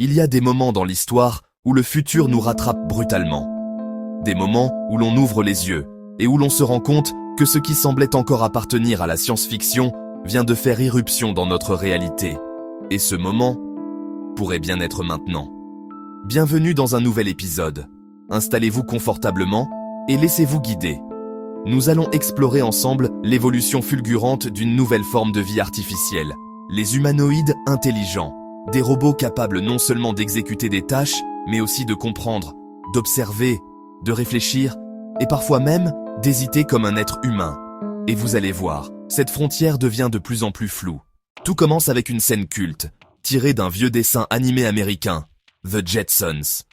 Il y a des moments dans l'histoire où le futur nous rattrape brutalement. Des moments où l'on ouvre les yeux et où l'on se rend compte que ce qui semblait encore appartenir à la science-fiction vient de faire irruption dans notre réalité. Et ce moment pourrait bien être maintenant. Bienvenue dans un nouvel épisode. Installez-vous confortablement et laissez-vous guider. Nous allons explorer ensemble l'évolution fulgurante d'une nouvelle forme de vie artificielle, les humanoïdes intelligents, des robots capables non seulement d'exécuter des tâches, mais aussi de comprendre, d'observer, de réfléchir, et parfois même d'hésiter comme un être humain. Et vous allez voir, cette frontière devient de plus en plus floue. Tout commence avec une scène culte, tirée d'un vieux dessin animé américain, The Jetsons.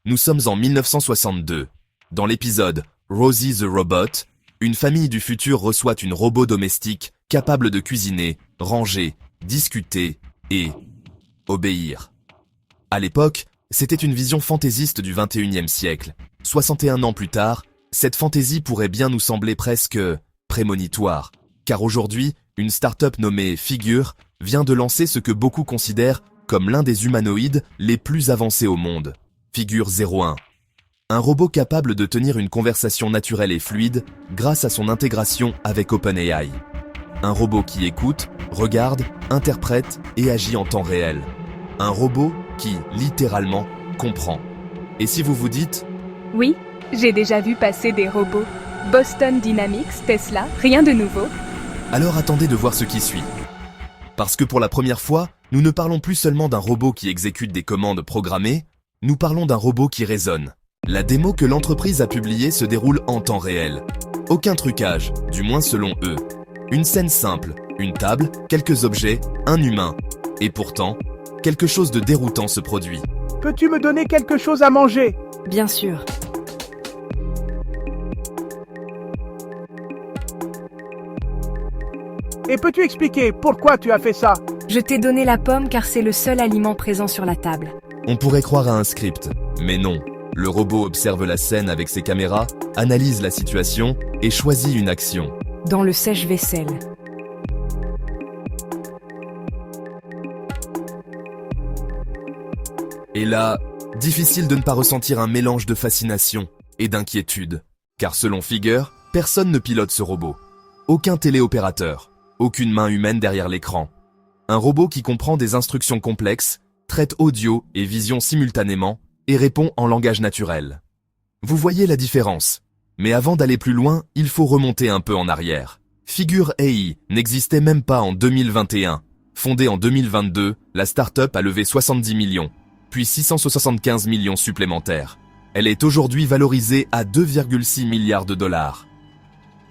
Nous sommes en 1962. Dans l'épisode Rosie the Robot, une famille du futur reçoit une robot domestique capable de cuisiner, ranger, discuter et obéir. À l'époque, c'était une vision fantaisiste du 21e siècle. 61 ans plus tard, cette fantaisie pourrait bien nous sembler presque prémonitoire, car aujourd'hui, une start-up nommée Figure vient de lancer ce que beaucoup considèrent comme l'un des humanoïdes les plus avancés au monde, Figure 01. Un robot capable de tenir une conversation naturelle et fluide grâce à son intégration avec OpenAI. Un robot qui écoute, regarde, interprète et agit en temps réel. Un robot qui, littéralement, comprend. Et si vous vous dites « Oui, j'ai déjà vu passer des robots. Boston Dynamics, Tesla, rien de nouveau. » Alors attendez de voir ce qui suit. Parce que pour la première fois, nous ne parlons plus seulement d'un robot qui exécute des commandes programmées, nous parlons d'un robot qui raisonne. La démo que l'entreprise a publiée se déroule en temps réel. Aucun trucage, du moins selon eux. Une scène simple, une table, quelques objets, un humain. Et pourtant, quelque chose de déroutant se produit. Peux-tu me donner quelque chose à manger ? Bien sûr. Et peux-tu expliquer pourquoi tu as fait ça ? Je t'ai donné la pomme car c'est le seul aliment présent sur la table. On pourrait croire à un script, mais non. Le robot observe la scène avec ses caméras, analyse la situation et choisit une action. Dans le sèche-vaisselle. Et là, difficile de ne pas ressentir un mélange de fascination et d'inquiétude. Car selon Figure, personne ne pilote ce robot. Aucun téléopérateur, aucune main humaine derrière l'écran. Un robot qui comprend des instructions complexes, traite audio et vision simultanément et répond en langage naturel. Vous voyez la différence. Mais avant d'aller plus loin, il faut remonter un peu en arrière. Figure AI n'existait même pas en 2021. Fondée en 2022, la start-up a levé 70 millions, puis 675 millions supplémentaires. Elle est aujourd'hui valorisée à 2,6 milliards de dollars.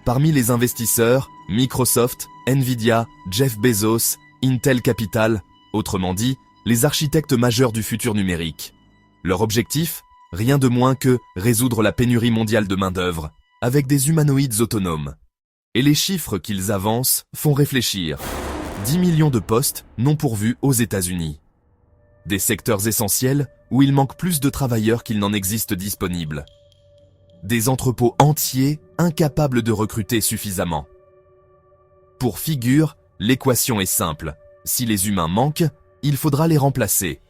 Parmi les investisseurs, Microsoft, Nvidia, Jeff Bezos, Intel Capital, autrement dit, les architectes majeurs du futur numérique. Leur objectif ? Rien de moins que résoudre la pénurie mondiale de main-d'œuvre avec des humanoïdes autonomes. Et les chiffres qu'ils avancent font réfléchir. 10 millions de postes non pourvus aux États-Unis. Des secteurs essentiels où il manque plus de travailleurs qu'il n'en existe disponibles. Des entrepôts entiers incapables de recruter suffisamment. Pour Figure, l'équation est simple. Si les humains manquent, il faudra les remplacer.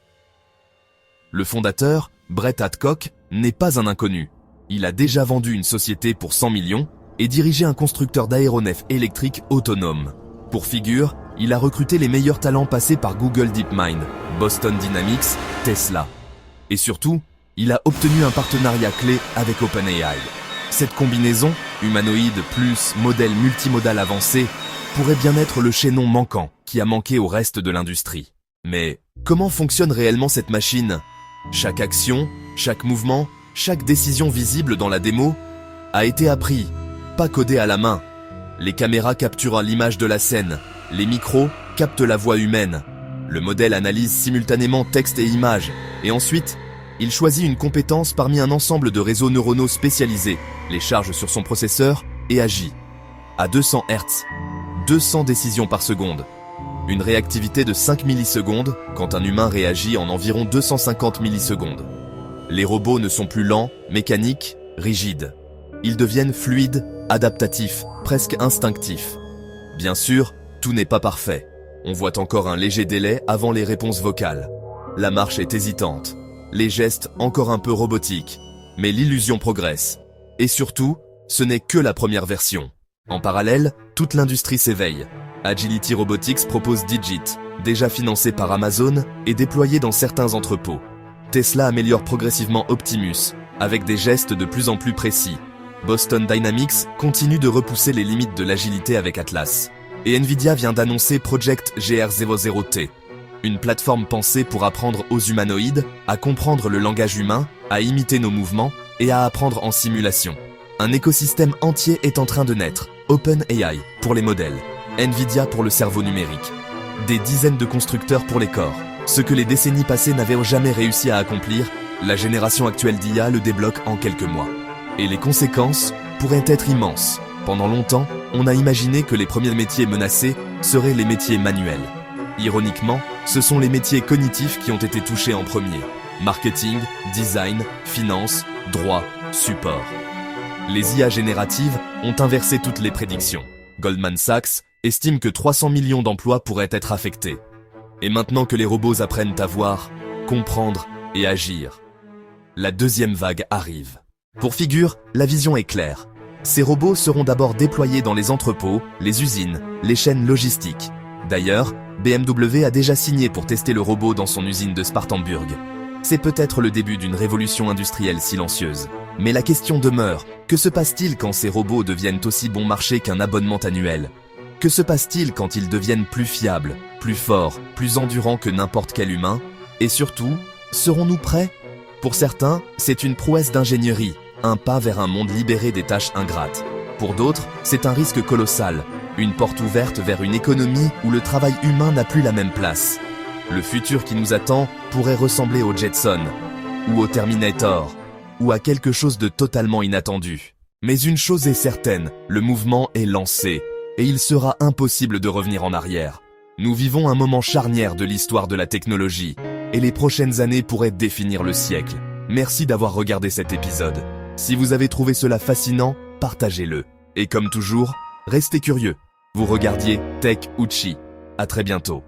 Le fondateur, Brett Hadcock, n'est pas un inconnu. Il a déjà vendu une société pour 100 millions et dirigé un constructeur d'aéronefs électriques autonomes. Pour Figure, il a recruté les meilleurs talents passés par Google DeepMind, Boston Dynamics, Tesla. Et surtout, il a obtenu un partenariat clé avec OpenAI. Cette combinaison, humanoïde plus modèle multimodal avancé, pourrait bien être le chaînon manquant qui a manqué au reste de l'industrie. Mais comment fonctionne réellement cette machine ? Chaque action, chaque mouvement, chaque décision visible dans la démo a été appris, pas codé à la main. Les caméras capturent l'image de la scène, les micros captent la voix humaine. Le modèle analyse simultanément texte et images, et ensuite, il choisit une compétence parmi un ensemble de réseaux neuronaux spécialisés, les charge sur son processeur et agit. À 200 Hz, 200 décisions par seconde. Une réactivité de 5 millisecondes quand un humain réagit en environ 250 millisecondes. Les robots ne sont plus lents, mécaniques, rigides. Ils deviennent fluides, adaptatifs, presque instinctifs. Bien sûr, tout n'est pas parfait. On voit encore un léger délai avant les réponses vocales. La marche est hésitante, les gestes encore un peu robotiques, mais l'illusion progresse. Et surtout, ce n'est que la première version. En parallèle, toute l'industrie s'éveille. Agility Robotics propose Digit, déjà financé par Amazon et déployé dans certains entrepôts. Tesla améliore progressivement Optimus, avec des gestes de plus en plus précis. Boston Dynamics continue de repousser les limites de l'agilité avec Atlas. Et Nvidia vient d'annoncer Project GR00T, une plateforme pensée pour apprendre aux humanoïdes à comprendre le langage humain, à imiter nos mouvements et à apprendre en simulation. Un écosystème entier est en train de naître, OpenAI pour les modèles, Nvidia pour le cerveau numérique. Des dizaines de constructeurs pour les corps. Ce que les décennies passées n'avaient jamais réussi à accomplir, la génération actuelle d'IA le débloque en quelques mois. Et les conséquences pourraient être immenses. Pendant longtemps, on a imaginé que les premiers métiers menacés seraient les métiers manuels. Ironiquement, ce sont les métiers cognitifs qui ont été touchés en premier. Marketing, design, finance, droit, support. Les IA génératives ont inversé toutes les prédictions. Goldman Sachs estime que 300 millions d'emplois pourraient être affectés. Et maintenant que les robots apprennent à voir, comprendre et agir, la deuxième vague arrive. Pour figure, la vision est claire. Ces robots seront d'abord déployés dans les entrepôts, les usines, les chaînes logistiques. D'ailleurs, BMW a déjà signé pour tester le robot dans son usine de Spartanburg. C'est peut-être le début d'une révolution industrielle silencieuse. Mais la question demeure, que se passe-t-il quand ces robots deviennent aussi bon marché qu'un abonnement annuel ? Que se passe-t-il quand ils deviennent plus fiables, plus forts, plus endurants que n'importe quel humain ? Et surtout, serons-nous prêts ? Pour certains, c'est une prouesse d'ingénierie, un pas vers un monde libéré des tâches ingrates. Pour d'autres, c'est un risque colossal, une porte ouverte vers une économie où le travail humain n'a plus la même place. Le futur qui nous attend pourrait ressembler aux Jetsons, ou au Terminator, ou à quelque chose de totalement inattendu. Mais une chose est certaine, le mouvement est lancé, et il sera impossible de revenir en arrière. Nous vivons un moment charnière de l'histoire de la technologie, et les prochaines années pourraient définir le siècle. Merci d'avoir regardé cet épisode. Si vous avez trouvé cela fascinant, partagez-le. Et comme toujours, restez curieux. Vous regardiez Tech Uchi. À très bientôt.